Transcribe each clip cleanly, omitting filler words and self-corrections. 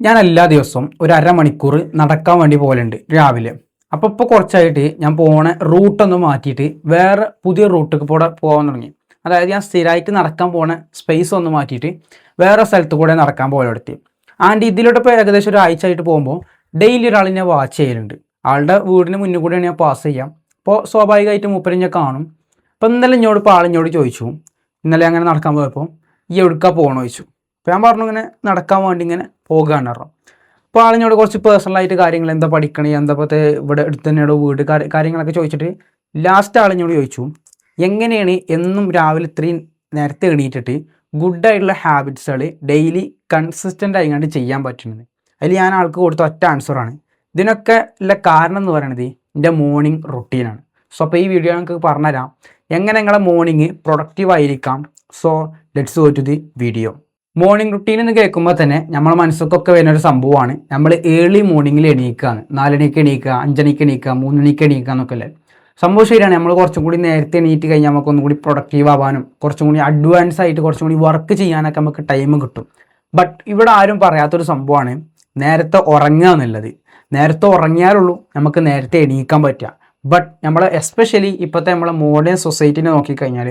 ഞാൻ എല്ലാ ദിവസവും ഒരു അരമണിക്കൂർ നടക്കാൻ വേണ്ടി പോകലുണ്ട് രാവിലെ. അപ്പോൾ ഇപ്പോൾ കുറച്ചായിട്ട് ഞാൻ പോണ റൂട്ടൊന്ന് മാറ്റിയിട്ട് വേറെ പുതിയ റൂട്ടിൽ കൂടെ പോകാൻ തുടങ്ങി. അതായത് ഞാൻ സ്ഥിരമായിട്ട് നടക്കാൻ പോണ സ്പേസ് ഒന്ന് മാറ്റിയിട്ട് വേറെ സ്ഥലത്ത് കൂടെ നടക്കാൻ പോകലെടുത്തി. ആൻഡ് ഇതിലൂടെ ഇപ്പോൾ ഏകദേശം ഒരു ആഴ്ച ആയിട്ട് പോകുമ്പോൾ ഡെയിലി ഒരാളിനെ വാച്ച് ചെയ്യലുണ്ട്. ആളുടെ വീടിന് മുന്നിൽ കൂടെയാണ് ഞാൻ പാസ് ചെയ്യാം. അപ്പോൾ സ്വാഭാവികമായിട്ട് മൂപ്പര് ഞാൻ കാണും. അപ്പോൾ ഇന്നലെ ഇപ്പോൾ ആളിനോട് ചോദിച്ചു, ഇന്നലെ അങ്ങനെ നടക്കാൻ പോയപ്പോൾ ഈ എവിടുക്കാ പോകണമെന്ന് ചോദിച്ചു. അപ്പോൾ ഞാൻ പറഞ്ഞു ഇങ്ങനെ നടക്കാൻ വേണ്ടി ഇങ്ങനെ പോകുകയാണ് പറഞ്ഞു. അപ്പോൾ ആളിനോട് കുറച്ച് പേഴ്സണലായിട്ട് കാര്യങ്ങൾ എന്താ പഠിക്കണേ, എന്താ ഇപ്പോൾ ഇവിടെ അടുത്ത് തന്നെയുള്ള വീട് കാര്യങ്ങളൊക്കെ ചോദിച്ചിട്ട് ലാസ്റ്റ് ആളിനോട് ചോദിച്ചു എങ്ങനെയാണ് എന്നും രാവിലെ ഇത്രയും നേരത്തെ എണീറ്റിട്ട് ഗുഡായിട്ടുള്ള ഹാബിറ്റ്സുകൾ ഡെയിലി കൺസിസ്റ്റൻ്റ് ആയിക്കൊണ്ട് ചെയ്യാൻ പറ്റുന്നത്. അതിൽ ഞാൻ ആൾക്ക് കൊടുത്ത ഒറ്റ ആൻസറാണ്. ഇതിനൊക്കെ ഉള്ള കാരണം എന്ന് പറയുന്നത് എൻ്റെ മോർണിംഗ് റുട്ടീനാണ്. സോ അപ്പോൾ ഈ വീഡിയോ നമുക്ക് പറഞ്ഞുതരാം എങ്ങനെ നിങ്ങളെ മോർണിംഗ് പ്രൊഡക്റ്റീവ് ആയിരിക്കാം. So let's go to the video. Morning routine എന്ന് കേൾക്കുമ്പോൾ തന്നെ നമ്മളെ മനസ്സൊക്കെ വരുന്ന ഒരു സംഭവമാണ് നമ്മൾ ഏർലി മോർണിംഗിൽ എണീക്കുകയാണ്. 4 മണിക്ക് എണീക്കുക, 5 മണിക്ക് എണീക്കുക, 3 മണിക്ക് എണീക്കുക എന്നൊക്കെ അല്ലേ സംഭവം. ശരിയാണ്, നമ്മൾ കുറച്ചും കൂടി നേരത്തെ എണീറ്റ് കഴിഞ്ഞാൽ നമുക്ക് ഒന്നും കൂടി പ്രൊഡക്റ്റീവ് ആവാനും കുറച്ചും കൂടി അഡ്വാൻസ് ആയിട്ട് കുറച്ചും കൂടി വർക്ക് ചെയ്യാനൊക്കെ നമുക്ക് ടൈം കിട്ടും. ബട്ട് ഇവിടെ ആരും പറയാത്തൊരു സംഭവമാണ് നേരത്തെ ഉറങ്ങുക എന്നുള്ളത്. നേരത്തെ ഉറങ്ങിയാലുള്ളൂ നമുക്ക് നേരത്തെ എണീക്കാൻ പറ്റുക. ബട്ട് നമ്മൾ എസ്പെഷ്യലി ഇപ്പോഴത്തെ നമ്മളെ മോഡേൺ സൊസൈറ്റിനെ നോക്കിക്കഴിഞ്ഞാൽ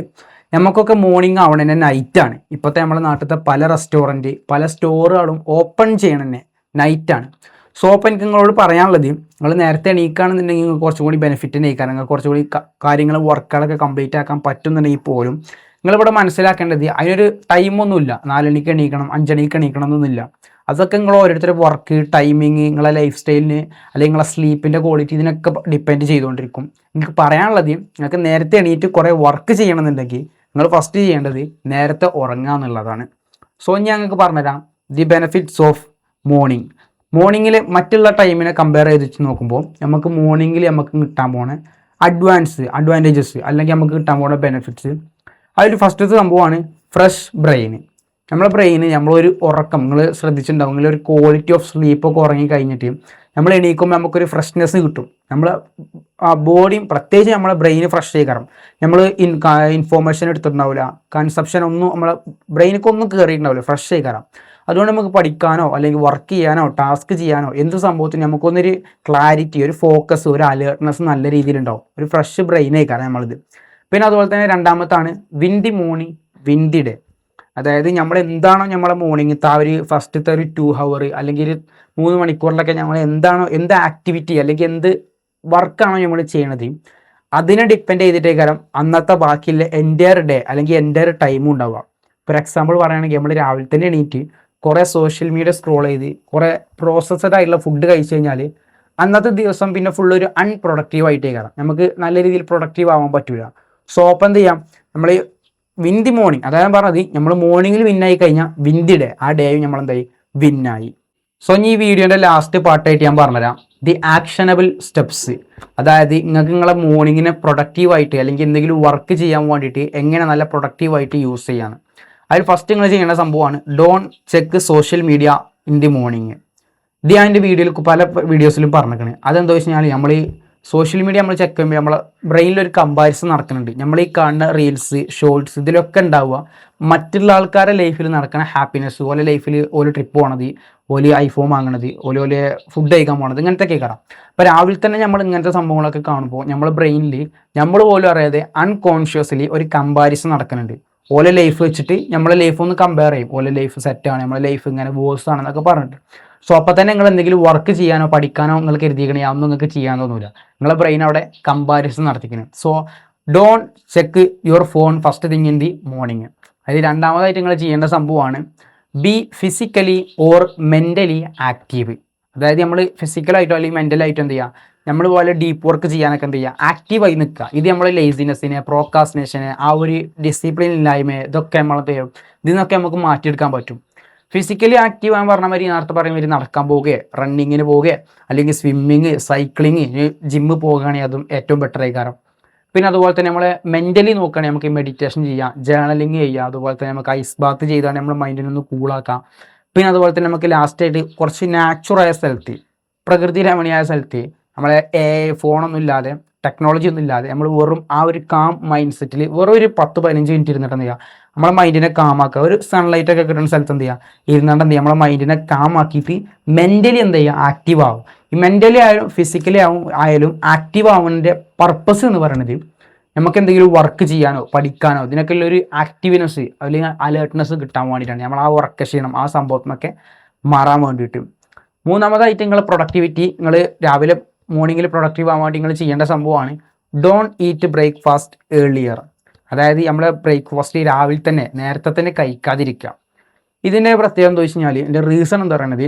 നമുക്കൊക്കെ മോർണിംഗ് ആവണ തന്നെ നൈറ്റാണ്. ഇപ്പോഴത്തെ നമ്മുടെ നാട്ടിലത്തെ പല റെസ്റ്റോറൻറ്റ് പല സ്റ്റോറുകളും ഓപ്പൺ ചെയ്യണതന്നെ നൈറ്റാണ്. സോ അപ്പോൾ എനിക്ക് നിങ്ങളോട് പറയാനുള്ളത്, നിങ്ങൾ നേരത്തെ എണീക്കുകയാണെന്നുണ്ടെങ്കിൽ നിങ്ങൾക്ക് കുറച്ചും കൂടി ബെനിഫിറ്റ് നയിക്കാൻ, നിങ്ങൾ കുറച്ചും കൂടി കാര്യങ്ങൾ വർക്കുകളൊക്കെ കംപ്ലീറ്റ് ആക്കാൻ പറ്റുന്നുണ്ടെങ്കിൽ പോലും നിങ്ങളിവിടെ മനസ്സിലാക്കേണ്ടത് അതിനൊരു ടൈമൊന്നുമില്ല. 4 മണിക്ക് എണീക്കണം, 5 മണിക്ക് എണീക്കണം എന്നൊന്നുമില്ല. അതൊക്കെ നിങ്ങൾ ഓരോരുത്തരുടെ വർക്ക് ടൈമിങ്, നിങ്ങളെ ലൈഫ് സ്റ്റൈലിന് അല്ലെങ്കിൽ നിങ്ങളെ സ്ലീപ്പിൻ്റെ ക്വാളിറ്റി ഇതിനൊക്കെ ഡിപ്പെൻഡ് ചെയ്തുകൊണ്ടിരിക്കും. എനിക്ക് പറയാനുള്ളത്, നിങ്ങൾക്ക് നേരത്തെ എണീറ്റ് കുറേ വർക്ക് ചെയ്യണമെന്നുണ്ടെങ്കിൽ നിങ്ങൾ ഫസ്റ്റ് ചെയ്യേണ്ടത് നേരത്തെ ഉറങ്ങുക എന്നുള്ളതാണ്. സോ ഞാൻ നിങ്ങൾക്ക് പറഞ്ഞുതരാം ദി ബെനിഫിറ്റ്സ് ഓഫ് മോർണിംഗ്. മോർണിംഗിൽ മറ്റുള്ള ടൈമിനെ കമ്പയർ ചെയ്ത് നോക്കുമ്പോൾ നമുക്ക് മോർണിംഗിൽ നമുക്ക് കിട്ടാൻ പോണ അഡ്വാൻറ്റേജസ് അല്ലെങ്കിൽ നമുക്ക് കിട്ടാൻ പോണ ബെനിഫിറ്റ്സ്, അതിൽ ഫസ്റ്റത്തെ സംഭവമാണ് ഫ്രഷ് ബ്രെയിന്. നമ്മളെ ബ്രെയിന് നമ്മളൊരു ഉറക്കം നിങ്ങൾ ശ്രദ്ധിച്ചിട്ടുണ്ടാവും, നിങ്ങൾ ഒരു ക്വാളിറ്റി ഓഫ് സ്ലീപ്പൊക്കെ ഉറങ്ങി കഴിഞ്ഞിട്ട് നമ്മൾ എണീക്കുമ്പോൾ നമുക്കൊരു ഫ്രഷ്നെസ് കിട്ടും. നമ്മൾ ബോഡിയും പ്രത്യേകിച്ച് നമ്മളെ ബ്രെയിന് ഫ്രഷ് ചെയ്യണം. നമ്മൾ ഇൻഫോർമേഷൻ എടുത്തിട്ടുണ്ടാവില്ല, കൺസെപ്ഷൻ ഒന്നും നമ്മളെ ബ്രെയിനിക്കൊന്നും കയറിയിട്ടുണ്ടാവില്ല, ഫ്രഷ് ചെയ്യണം. അതുകൊണ്ട് നമുക്ക് പഠിക്കാനോ അല്ലെങ്കിൽ വർക്ക് ചെയ്യാനോ ടാസ്ക് ചെയ്യാനോ എന്ത് സംഭവത്തിന് നമുക്കൊന്നൊരു ക്ലാരിറ്റി, ഒരു ഫോക്കസ്, ഒരു അലേർട്ട്നെസ് നല്ല രീതിയിലുണ്ടാവും. ഒരു ഫ്രഷ് ബ്രെയിനായിക്കാരം നമ്മളിത്. പിന്നെ അതുപോലെ തന്നെ രണ്ടാമത്താണ് വിൻഡി മോർണിംഗ് വിൻഡി ഡേ. അതായത് നമ്മൾ എന്താണോ നമ്മളെ മോർണിംഗത്തെ ആ ഒരു ഫസ്റ്റത്തെ ഒരു 2 hour അല്ലെങ്കിൽ 3 മണിക്കൂറിലൊക്കെ നമ്മൾ എന്ത് ആക്ടിവിറ്റി അല്ലെങ്കിൽ എന്ത് വർക്കാണോ നമ്മൾ ചെയ്യണത് അതിനെ ഡിപ്പെൻഡ് ചെയ്തിട്ടേക്കാരം അന്നത്തെ ബാക്കിയുള്ള എൻറ്റയർ ഡേ അല്ലെങ്കിൽ എൻറ്റയർ ടൈമും ഉണ്ടാവുക. ഫോർ എക്സാമ്പിൾ പറയുകയാണെങ്കിൽ നമ്മൾ രാവിലെ തന്നെ എണീറ്റ് കുറേ സോഷ്യൽ മീഡിയ സ്ക്രോൾ ചെയ്ത് കുറേ പ്രോസസ്സഡ് ആയിട്ടുള്ള ഫുഡ് കഴിച്ചു കഴിഞ്ഞാൽ അന്നത്തെ ദിവസം പിന്നെ ഫുൾ ഒരു അൺപ്രൊഡക്റ്റീവ് ആയിട്ടേക്കാരം, നമുക്ക് നല്ല രീതിയിൽ പ്രൊഡക്റ്റീവ് ആവാൻ പറ്റില്ല. സോ അപ്പം എന്ത് ചെയ്യാം, നമ്മൾ വിൻഡി മോർണിംഗ്, അതായത് പറഞ്ഞത് നമ്മൾ മോർണിംഗിൽ വിന്നായി കഴിഞ്ഞാൽ വിൻഡി ഡേ ആ ഡേയും നമ്മൾ എന്തായി വിന്നായി. സോ ഈ വീഡിയോൻ്റെ ലാസ്റ്റ് പാർട്ടായിട്ട് ഞാൻ പറഞ്ഞുതരാം ദി ആക്ഷനബിൾ സ്റ്റെപ്സ്. അതായത് നിങ്ങൾക്ക് നിങ്ങളെ മോർണിംഗിനെ പ്രൊഡക്റ്റീവായിട്ട് അല്ലെങ്കിൽ എന്തെങ്കിലും വർക്ക് ചെയ്യാൻ വേണ്ടിയിട്ട് എങ്ങനെ നല്ല പ്രൊഡക്റ്റീവായിട്ട് യൂസ് ചെയ്യാന്ന്. അതിൽ ഫസ്റ്റ് നിങ്ങൾ ചെയ്യേണ്ട സംഭവമാണ് don't check social media in the morning. ഇത് ഞാൻ എൻ്റെ വീഡിയോയിൽ പല വീഡിയോസിലും പറഞ്ഞിരിക്കണേ. അതെന്താ വെച്ച് കഴിഞ്ഞാൽ നമ്മൾ ഈ സോഷ്യൽ മീഡിയ നമ്മൾ ചെക്ക് ചെയ്യുമ്പോൾ നമ്മളെ ബ്രെയിനിലൊരു കമ്പാരിസൺ നടക്കുന്നുണ്ട്. നമ്മൾ ഈ കാണുന്ന റീൽസ് ഷോർട്സ് ഇതിലൊക്കെ ഉണ്ടാവുക മറ്റുള്ള ആൾക്കാരുടെ ലൈഫിൽ നടക്കുന്ന ഹാപ്പിനെസ്, ഓലെ ലൈഫിൽ ഓല് ട്രിപ്പ് പോകണത്, ഓല് ഐഫോൺ വാങ്ങണത്, ഓലെ ഫുഡ് കഴിക്കാൻ പോകണത്, ഇങ്ങനത്തെ കേൾക്കാം. അപ്പോൾ രാവിലെ തന്നെ നമ്മൾ ഇങ്ങനത്തെ സംഭവങ്ങളൊക്കെ കാണുമ്പോൾ നമ്മുടെ ബ്രെയിനിൽ നമ്മൾ പോലും അറിയാതെ അൺകോൺഷ്യസ്ലി ഒരു കമ്പാരിസൺ നടക്കുന്നുണ്ട്. ഓലെ ലൈഫ് വെച്ചിട്ട് നമ്മളെ ലൈഫ് ഒന്ന് കമ്പയർ ചെയ്യും. ഓലെ ലൈഫ് സെറ്റാണ്, നമ്മളെ ലൈഫ് ഇങ്ങനെ വേഴ്സ് ആണെന്നൊക്കെ പറഞ്ഞിട്ട്. സോ അപ്പോൾ തന്നെ നിങ്ങൾ എന്തെങ്കിലും വർക്ക് ചെയ്യാനോ പഠിക്കാനോ നിങ്ങൾ കരുതിക്കണേ അതൊന്നും നിങ്ങൾക്ക് ചെയ്യാൻ തോന്നില്ല. നിങ്ങളെ ബ്രെയിൻ അവിടെ കമ്പാരിസൺ നടത്തിക്കുന്നത്. So don't check your phone first thing in the morning. അതിൽ രണ്ടാമതായിട്ട് നിങ്ങൾ ചെയ്യേണ്ട സംഭവമാണ് be physically or mentally active. അതായത് നമ്മൾ ഫിസിക്കലായിട്ടോ അല്ലെങ്കിൽ മെൻ്റലായിട്ടോ എന്ത് ചെയ്യുക, നമ്മൾ പോലെ ഡീപ്പ് വർക്ക് ചെയ്യാനൊക്കെ എന്ത് ചെയ്യുക, ആക്റ്റീവായി നിൽക്കുക. ഇത് നമ്മൾ ലേസിനെസ്സിനെ, പ്രോക്കാസ്റ്റിനേഷനെ, ആ ഒരു ഡിസിപ്ലിൻ ഇല്ലായ്മ, ഇതൊക്കെ നമ്മൾ ഇതിനൊക്കെ നമുക്ക് മാറ്റിയെടുക്കാൻ പറ്റും. ഫിസിക്കലി ആക്റ്റീവ് ആകാൻ പറഞ്ഞ മാതിരി നേരത്തെ പറയുന്ന മാതിരി നടക്കാൻ പോവുക, റണ്ണിങ്ങിന് പോവുക, അല്ലെങ്കിൽ സ്വിമ്മിങ്, സൈക്ലിങ്, ജിമ്മ് പോകുകയാണെങ്കിൽ അതും ഏറ്റവും ബെറ്റർ ആയിക്കാരം. പിന്നെ അതുപോലെ തന്നെ നമ്മൾ മെൻ്റലി നോക്കുകയാണെങ്കിൽ നമുക്ക് മെഡിറ്റേഷൻ ചെയ്യാം, ജേർണലിങ് ചെയ്യാം, അതുപോലെ തന്നെ നമുക്ക് ഐസ് ബാത്ത് ചെയ്താൽ നമ്മൾ മൈൻഡിനൊന്ന് കൂളാക്കാം. പിന്നെ അതുപോലെ തന്നെ നമുക്ക് ലാസ്റ്റായിട്ട് കുറച്ച് നാച്ചുറായ സ്ഥലത്ത്, പ്രകൃതി രമണീയായ സ്ഥലത്ത് നമ്മളെ ഫോണൊന്നും ഇല്ലാതെ ടെക്നോളജി ഒന്നും ഇല്ലാതെ നമ്മൾ വെറും ആ ഒരു കാം മൈൻഡ് സെറ്റിൽ വെറും ഒരു 10-15 മിനിറ്റ് ഇരുന്നിട്ട് എന്ത് ചെയ്യുക, നമ്മളെ മൈൻഡിനെ കാമാക്കുക. ഒരു സൺലൈറ്റ് ഒക്കെ കിട്ടുന്ന സ്ഥലത്ത് എന്ത് ചെയ്യുക, ഇരുന്നാണ്ട് എന്ത് ചെയ്യുക, നമ്മളെ മൈൻഡിനെ കാമാക്കിയിട്ട് മെൻ്റലി എന്ത് ചെയ്യുക, ആക്റ്റീവ് ആവും. ഈ മെൻ്റലി ആയാലും ഫിസിക്കലി ആയാലും ആക്റ്റീവ് ആവുന്നതിൻ്റെ പർപ്പസ് എന്ന് പറയുന്നത് നമുക്ക് എന്തെങ്കിലും വർക്ക് ചെയ്യാനോ പഠിക്കാനോ ഇതിനൊക്കെ ഉള്ള ഒരു ആക്റ്റീവ്നെസ് അല്ലെങ്കിൽ അലേർട്ട്നെസ് കിട്ടാൻ വേണ്ടിയിട്ടാണ്. നമ്മൾ ആ വർക്ക് ക്ഷീണം ആ സംഭവത്തിനൊക്കെ മാറാൻ വേണ്ടിയിട്ട്. മൂന്നാമതായിട്ട് നിങ്ങൾ പ്രൊഡക്ടിവിറ്റി, നിങ്ങൾ രാവിലെ മോർണിംഗിൽ പ്രൊഡക്റ്റീവ് ആവാൻ വേണ്ടി നിങ്ങൾ ചെയ്യേണ്ട സംഭവമാണ് ഡോണ്ട് ഈറ്റ് ബ്രേക്ക്ഫാസ്റ്റ് ഏർലിയർ. അതായത് നമ്മൾ ബ്രേക്ക്ഫാസ്റ്റ് രാവിലെ തന്നെ നേരത്തെ തന്നെ കഴിക്കാതിരിക്കുക. ഇതിൻ്റെ പ്രത്യേകം എന്താ വെച്ച് കഴിഞ്ഞാൽ ഇതിൻ്റെ റീസൺ എന്ന് പറയുന്നത്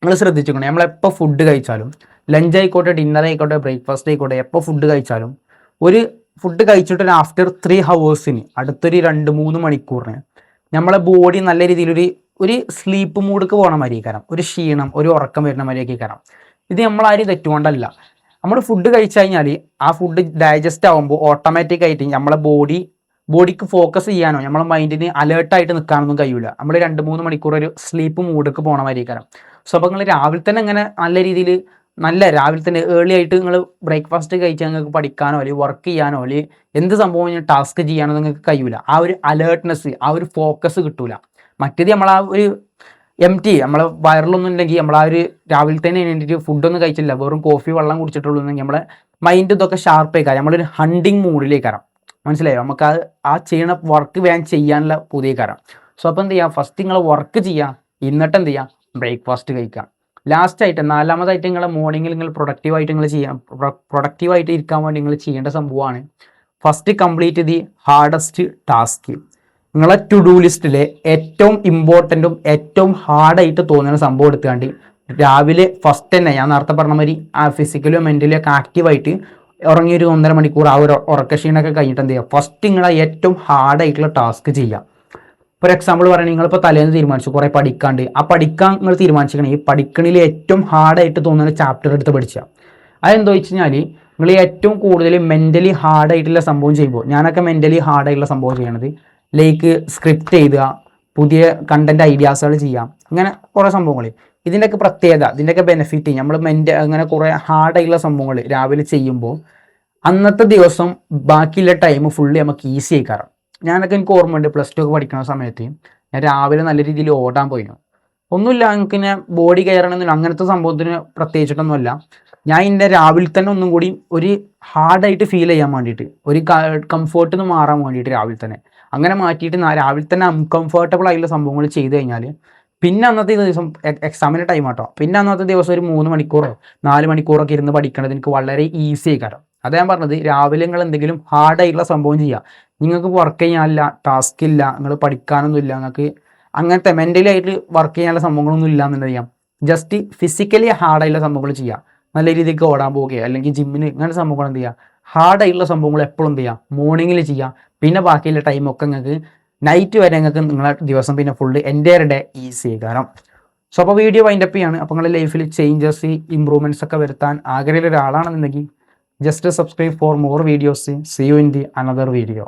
നിങ്ങൾ ശ്രദ്ധിച്ചിരിക്കണം, നമ്മളെപ്പോൾ ഫുഡ് കഴിച്ചാലും ലഞ്ച് ആയിക്കോട്ടെ ഡിന്നർ ആയിക്കോട്ടെ ബ്രേക്ക്ഫാസ്റ്റ് ആയിക്കോട്ടെ എപ്പോൾ ഫുഡ് കഴിച്ചാലും ഒരു ഫുഡ് കഴിച്ചിട്ട് ആഫ്റ്റർ 3 hours അടുത്തൊരു 2-3 മണിക്കൂറിന് നമ്മളെ ബോഡി നല്ല രീതിയിൽ ഒരു സ്ലീപ്പ് മൂഡ്ക്ക് പോകണ മാതിരിക്കാരം, ഒരു ക്ഷീണം ഒരു ഉറക്കം വരുന്ന മാതിരിയൊക്കെ കാരം. ഇത് നമ്മളാരും തെറ്റുകൊണ്ടല്ല. നമ്മൾ ഫുഡ് കഴിച്ചു കഴിഞ്ഞാൽ ആ ഫുഡ് ഡൈജസ്റ്റ് ആകുമ്പോൾ ഓട്ടോമാറ്റിക് ആയിട്ട് നമ്മളെ ബോഡിക്ക് ഫോക്കസ് ചെയ്യാനോ നമ്മളെ മൈൻഡിന് അലേർട്ടായിട്ട് നിൽക്കാനൊന്നും കഴിയില്ല. നമ്മൾ 2-3 മണിക്കൂർ ഒരു സ്ലീപ്പ് മൂഡ്ക്ക് പോകണ മാതിരിക്കാരം. സോ അപ്പോൾ നിങ്ങൾ രാവിലെ തന്നെ ഇങ്ങനെ നല്ല രീതിയിൽ രാവിലെ തന്നെ ഏർലി ആയിട്ട് നിങ്ങൾ ബ്രേക്ക്ഫാസ്റ്റ് കഴിച്ചാൽ നിങ്ങൾക്ക് പഠിക്കാനോ അല്ലെങ്കിൽ വർക്ക് ചെയ്യാനോ അല്ലെങ്കിൽ എന്ത് സംഭവം ടാസ്ക് ചെയ്യാനോ നിങ്ങൾക്ക് കഴിയില്ല. ആ ഒരു അലേർട്ട്നെസ് ആ ഒരു ഫോക്കസ് കിട്ടൂല. മറ്റേത് നമ്മൾ ആ ഒരു നമ്മളെ വയറിലൊന്നും ഉണ്ടെങ്കിൽ നമ്മൾ ആ ഒരു രാവിലെ തന്നെ എണീറ്റിട്ട് ഫുഡൊന്നും കഴിച്ചില്ല വെറും കോഫി വെള്ളം കുടിച്ചിട്ടുള്ളൂ എന്നെങ്കിൽ നമ്മളെ മൈൻഡ് ഇതൊക്കെ ഷാർപ്പേക്കാരം, നമ്മളൊരു ഹണ്ടിങ് മൂഡിലേക്കാരം. മനസ്സിലായോ? നമുക്ക് ആ ചെയ്യണ വർക്ക് വേഗം ചെയ്യാനുള്ള പുതിയ കാരം. സോ അപ്പോൾ എന്ത് ചെയ്യുക, ഫസ്റ്റ് നിങ്ങൾ വർക്ക് ചെയ്യുക, എന്നിട്ട് എന്ത് ചെയ്യുക, ബ്രേക്ക്ഫാസ്റ്റ് കഴിക്കുക. ലാസ്റ്റായിട്ട് 4മതായിട്ട് നിങ്ങൾ മോർണിംഗിൽ നിങ്ങൾ പ്രൊഡക്റ്റീവായിട്ട് ഇരിക്കാൻ വേണ്ടി നിങ്ങൾ ചെയ്യേണ്ട സംഭവമാണ് first complete the hardest task. നിങ്ങളെ ടു ഡു ലിസ്റ്റിലെ ഏറ്റവും ഇമ്പോർട്ടൻറ്റും ഏറ്റവും ഹാർഡായിട്ട് തോന്നുന്ന സംഭവം എടുത്തുകൊണ്ട് രാവിലെ ഫസ്റ്റ് തന്നെ ഞാൻ നേരത്തെ പറഞ്ഞ മാതിരി ആ ഫിസിക്കലും മെൻ്റലും ഒക്കെ ആക്റ്റീവായിട്ട് ഉറങ്ങിയൊരു 1.5 മണിക്കൂർ ആ ഒരു ഉറക്കക്ഷീണൊക്കെ കഴിഞ്ഞിട്ട് എന്ത് ചെയ്യുക, ഫസ്റ്റ് നിങ്ങളെ ഏറ്റവും ഹാർഡായിട്ടുള്ള ടാസ്ക് ചെയ്യുക. ഫോർ എക്സാമ്പിൾ പറയുന്നത് നിങ്ങളിപ്പോൾ തലേന്ന് തീരുമാനിച്ചു കുറേ പഠിക്കാണ്ട്, ആ പഠിക്കാൻ നിങ്ങൾ തീരുമാനിച്ചിരിക്കണമെങ്കിൽ ഈ പഠിക്കണിൽ ഏറ്റവും ഹാർഡായിട്ട് തോന്നുന്ന ചാപ്റ്റർ എടുത്ത് പഠിക്കുക. അതെന്താ വെച്ച് കഴിഞ്ഞാൽ നിങ്ങൾ ഏറ്റവും കൂടുതൽ മെൻ്റലി ഹാർഡായിട്ടുള്ള സംഭവം ചെയ്യുമ്പോൾ, ഞാനൊക്കെ മെൻ്റലി ഹാർഡായിട്ടുള്ള സംഭവം ചെയ്യണത് ലൈക്ക് സ്ക്രിപ്റ്റ് എഴുതുക, പുതിയ കണ്ടൻറ് ഐഡിയാസുകൾ ചെയ്യാം, ഇങ്ങനെ കുറേ സംഭവങ്ങൾ. ഇതിൻ്റെയൊക്കെ പ്രത്യേകത ഇതിൻ്റെയൊക്കെ ബെനിഫിറ്റ് നമ്മൾ അങ്ങനെ കുറേ ഹാർഡായിട്ടുള്ള സംഭവങ്ങൾ രാവിലെ ചെയ്യുമ്പോൾ അന്നത്തെ ദിവസം ബാക്കിയുള്ള ടൈം ഫുള്ളി നമുക്ക് ഈസി ആയിക്കാറാം. എനിക്ക് ഓർമ്മയുണ്ട് +2 ഒക്കെ പഠിക്കുന്ന സമയത്ത് ഞാൻ രാവിലെ നല്ല രീതിയിൽ ഓടാൻ പോയിരുന്നു. ഒന്നുമില്ല, എനിക്ക് ഞാൻ ബോഡി കയറണമെന്നില്ല, അങ്ങനത്തെ സംഭവത്തിന് പ്രത്യേകിച്ചിട്ടൊന്നുമല്ല. ഞാൻ എൻ്റെ രാവിലെ തന്നെ ഒന്നും കൂടി ഒരു ഹാർഡായിട്ട് ഫീൽ ചെയ്യാൻ വേണ്ടിയിട്ട്, ഒരു കംഫേർട്ടിൽ നിന്ന് മാറാൻ വേണ്ടിയിട്ട് രാവിലെ തന്നെ അങ്ങനെ മാറ്റിയിട്ട് രാവിലെ തന്നെ അൺകംഫർട്ടബിൾ ആയിട്ടുള്ള സംഭവങ്ങൾ ചെയ്ത് കഴിഞ്ഞാൽ പിന്നെ അന്നത്തെ ദിവസം എക്സാമിൻ്റെ ടൈം ആട്ടോ, പിന്നെ അന്നത്തെ ദിവസം ഒരു 3 മണിക്കൂറോ 4 മണിക്കൂറൊക്കെ ഇരുന്ന് പഠിക്കണത് എനിക്ക് വളരെ ഈസി ആയിക്കാരം. അതാ ഞാൻ പറഞ്ഞത്, രാവിലെ നിങ്ങൾ എന്തെങ്കിലും ഹാർഡായിട്ടുള്ള സംഭവം ചെയ്യുക. നിങ്ങൾക്ക് വർക്ക് ചെയ്യാനില്ല, ടാസ്ക് ഇല്ല, നിങ്ങൾ പഠിക്കാനൊന്നുമില്ല, നിങ്ങൾക്ക് അങ്ങനത്തെ മെൻ്റലി ആയിട്ട് വർക്ക് ചെയ്യാനുള്ള സംഭവങ്ങളൊന്നും ഇല്ല എന്നുണ്ടെങ്കിൽ ജസ്റ്റ് ഫിസിക്കലി ഹാർഡായിട്ടുള്ള സംഭവങ്ങൾ ചെയ്യുക. നല്ല രീതിക്ക് ഓടാൻ പോവുകയോ അല്ലെങ്കിൽ ജിമ്മിന് ഇങ്ങനെ സംഭവങ്ങൾ എന്ത് ചെയ്യുക, ഹാർഡായിട്ടുള്ള സംഭവങ്ങൾ എപ്പോഴും എന്ത് ചെയ്യുക, മോർണിംഗിൽ ചെയ്യുക. പിന്നെ ബാക്കിയുള്ള ടൈമൊക്കെ നിങ്ങൾക്ക് നൈറ്റ് വരെ നിങ്ങൾക്ക് നിങ്ങളെ ദിവസം പിന്നെ ഫുള്ള് എൻ്റയർ ഡേ ഈസി കാരണം. സോ അപ്പോൾ വീഡിയോ വൈൻഡപ്പ് ചെയ്യാണ്. അപ്പോൾ നിങ്ങളുടെ ലൈഫിൽ ചേഞ്ചസ് ഇമ്പ്രൂവ്മെൻറ്റ്സ് ഒക്കെ വരുത്താൻ ആഗ്രഹമുള്ള ഒരാളാണെന്നുണ്ടെങ്കിൽ just subscribe for more videos. See you in the another video.